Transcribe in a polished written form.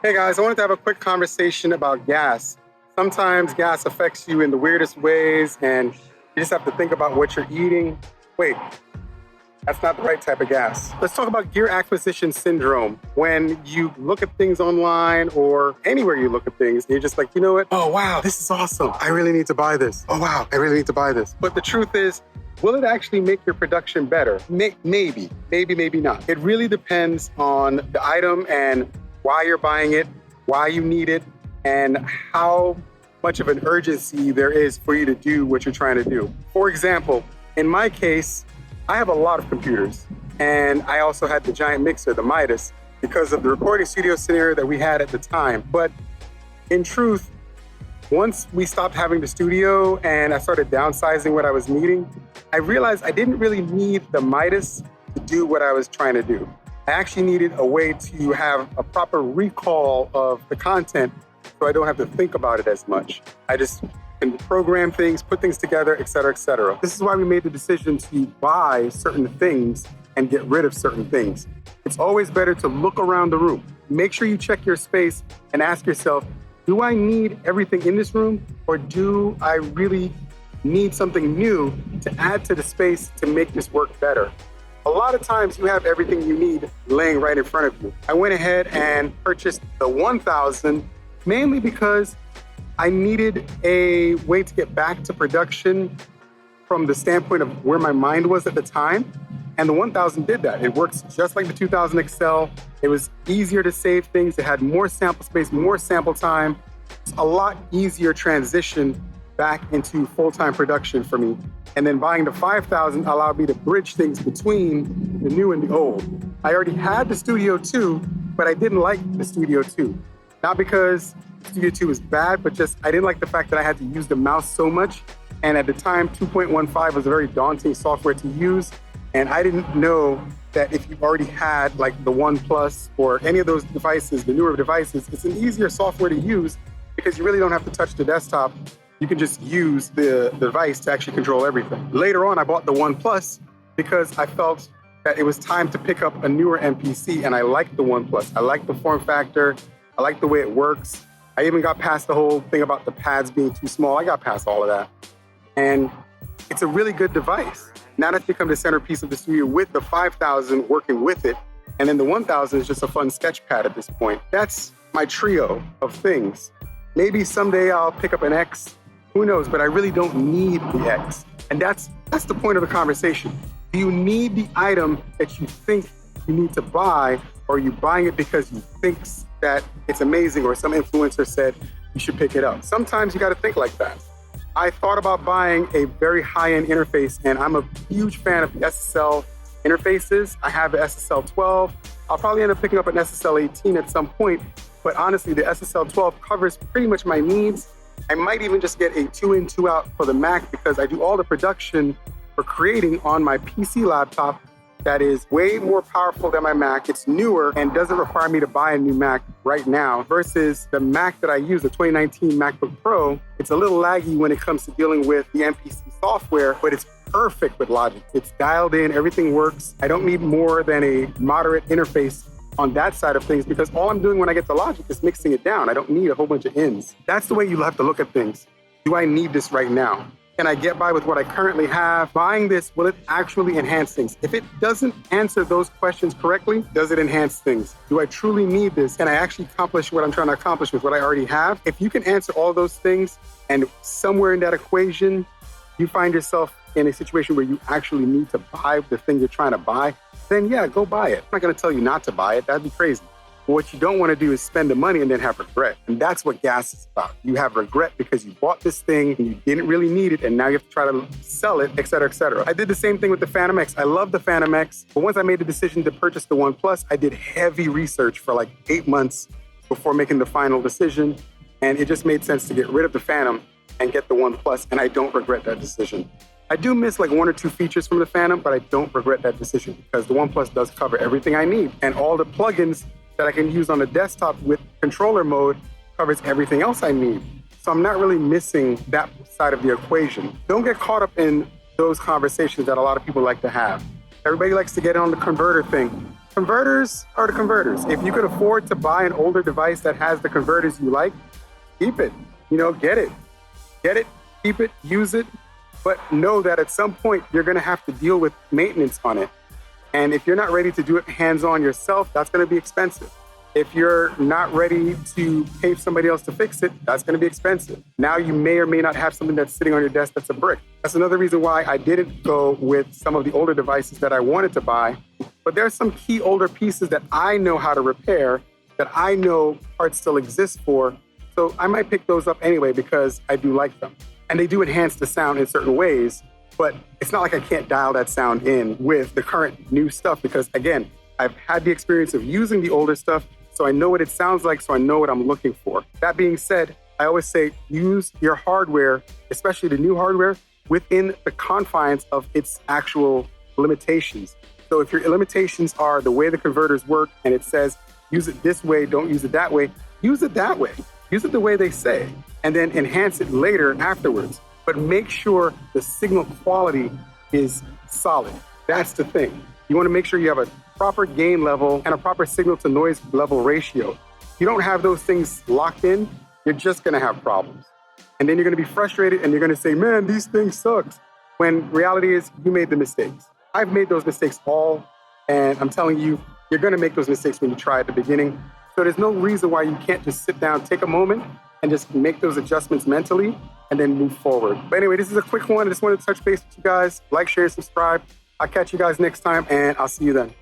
Hey guys, I wanted to have a quick conversation about gas. Sometimes gas affects you in the weirdest ways, and you just have to think about what you're eating. Wait, that's not the right type of gas. Let's talk about gear acquisition syndrome. When you look at things online or anywhere you look at things, you're just like, you know what? Oh wow, this is awesome. I really need to buy this. Oh wow, I really need to buy this. But the truth is, will it actually make your production better? Maybe, maybe not. It really depends on the item and why you're buying it, why you need it, and how much of an urgency there is for you to do what you're trying to do. For example, in my case, I have a lot of computers, and I also had the giant mixer, the Midas, because of the recording studio scenario that we had at the time. But in truth, once we stopped having the studio and I started downsizing what I was needing, I realized I didn't really need the Midas to do what I was trying to do. I actually needed a way to have a proper recall of the content so I don't have to think about it as much. I just can program things, put things together, et cetera, et cetera. This is why we made the decision to buy certain things and get rid of certain things. It's always better to look around the room. Make sure you check your space and ask yourself, do I need everything in this room, or do I really need something new to add to the space to make this work better? A lot of times you have everything you need laying right in front of you. I went ahead and purchased the 1000 mainly because I needed a way to get back to production from the standpoint of where my mind was at the time. And the 1000 did that. It works just like the 2000 XL. It was easier to save things. It had more sample space, more sample time. It's a lot easier transition back into full-time production for me. And then buying the 5000 allowed me to bridge things between the new and the old. I already had the Studio 2, but I didn't like the Studio 2. Not because Studio 2 was bad, but just I didn't like the fact that I had to use the mouse so much. And at the time, 2.15 was a very daunting software to use. And I didn't know that if you already had like the OnePlus or any of those devices, the newer devices, it's an easier software to use because you really don't have to touch the desktop. You can just use the device to actually control everything. Later on, I bought the OnePlus because I felt that it was time to pick up a newer MPC, and I liked the OnePlus. I liked the form factor. I liked the way it works. I even got past the whole thing about the pads being too small. I got past all of that. And it's a really good device. Now that's become the centerpiece of the studio with the 5000 working with it. And then the 1000 is just a fun sketch pad at this point. That's my trio of things. Maybe someday I'll pick up an X. Who knows? But I really don't need the X. And that's the point of the conversation. Do you need the item that you think you need to buy, or are you buying it because you think that it's amazing or some influencer said you should pick it up? Sometimes you got to think like that. I thought about buying a very high-end interface, and I'm a huge fan of the SSL interfaces. I have the SSL 12. I'll probably end up picking up an SSL 18 at some point, but honestly, the SSL 12 covers pretty much my needs. I might even just get a 2-in, 2-out for the Mac because I do all the production for creating on my PC laptop that is way more powerful than my Mac. It's newer and doesn't require me to buy a new Mac right now versus the Mac that I use, the 2019 MacBook Pro. It's a little laggy when it comes to dealing with the MPC software, but it's perfect with Logic. It's dialed in, everything works. I don't need more than a moderate interface on that side of things because all I'm doing when I get to Logic is mixing it down. I don't need a whole bunch of ins. That's the way you have to look at things. Do I need this right now? Can I get by with what I currently have? Buying this, will it actually enhance things? If it doesn't answer those questions correctly, does it enhance things? Do I truly need this? Can I actually accomplish what I'm trying to accomplish with what I already have? If you can answer all those things and somewhere in that equation, you find yourself in a situation where you actually need to buy the thing you're trying to buy, then yeah, go buy it. I'm not gonna tell you not to buy it, that'd be crazy. But what you don't wanna do is spend the money and then have regret. And that's what gas is about. You have regret because you bought this thing and you didn't really need it and now you have to try to sell it, et cetera, et cetera. I did the same thing with the Phantom X. I love the Phantom X, but once I made the decision to purchase the OnePlus, I did heavy research for like 8 months before making the final decision. And it just made sense to get rid of the Phantom and get the OnePlus, and I don't regret that decision. I do miss like 1 or 2 features from the Phantom, but I don't regret that decision because the OnePlus does cover everything I need. And all the plugins that I can use on the desktop with controller mode covers everything else I need. So I'm not really missing that side of the equation. Don't get caught up in those conversations that a lot of people like to have. Everybody likes to get on the converter thing. Converters are the converters. If you can afford to buy an older device that has the converters you like, keep it. Get it. Get it, keep it, use it. But know that at some point, you're going to have to deal with maintenance on it. And if you're not ready to do it hands-on yourself, that's going to be expensive. If you're not ready to pay somebody else to fix it, that's going to be expensive. Now you may or may not have something that's sitting on your desk that's a brick. That's another reason why I didn't go with some of the older devices that I wanted to buy. But there are some key older pieces that I know how to repair, that I know parts still exist for. So I might pick those up anyway because I do like them. And they do enhance the sound in certain ways, but it's not like I can't dial that sound in with the current new stuff because, again, I've had the experience of using the older stuff, so I know what it sounds like, so I know what I'm looking for. That being said, I always say use your hardware, especially the new hardware, within the confines of its actual limitations. So if your limitations are the way the converters work and it says use it this way, don't use it that way, use it that way. Use it the way they say, and then enhance it later afterwards. But make sure the signal quality is solid. That's the thing. You want to make sure you have a proper gain level and a proper signal to noise level ratio. If you don't have those things locked in, you're just going to have problems. And then you're going to be frustrated and you're going to say, man, these things suck. When reality is you made the mistakes. I've made those mistakes all, and I'm telling you, you're going to make those mistakes when you try at the beginning. So there's no reason why you can't just sit down, take a moment, and just make those adjustments mentally and then move forward. But anyway, this is a quick one. I just wanted to touch base with you guys. Like, share, subscribe. I'll catch you guys next time, and I'll see you then.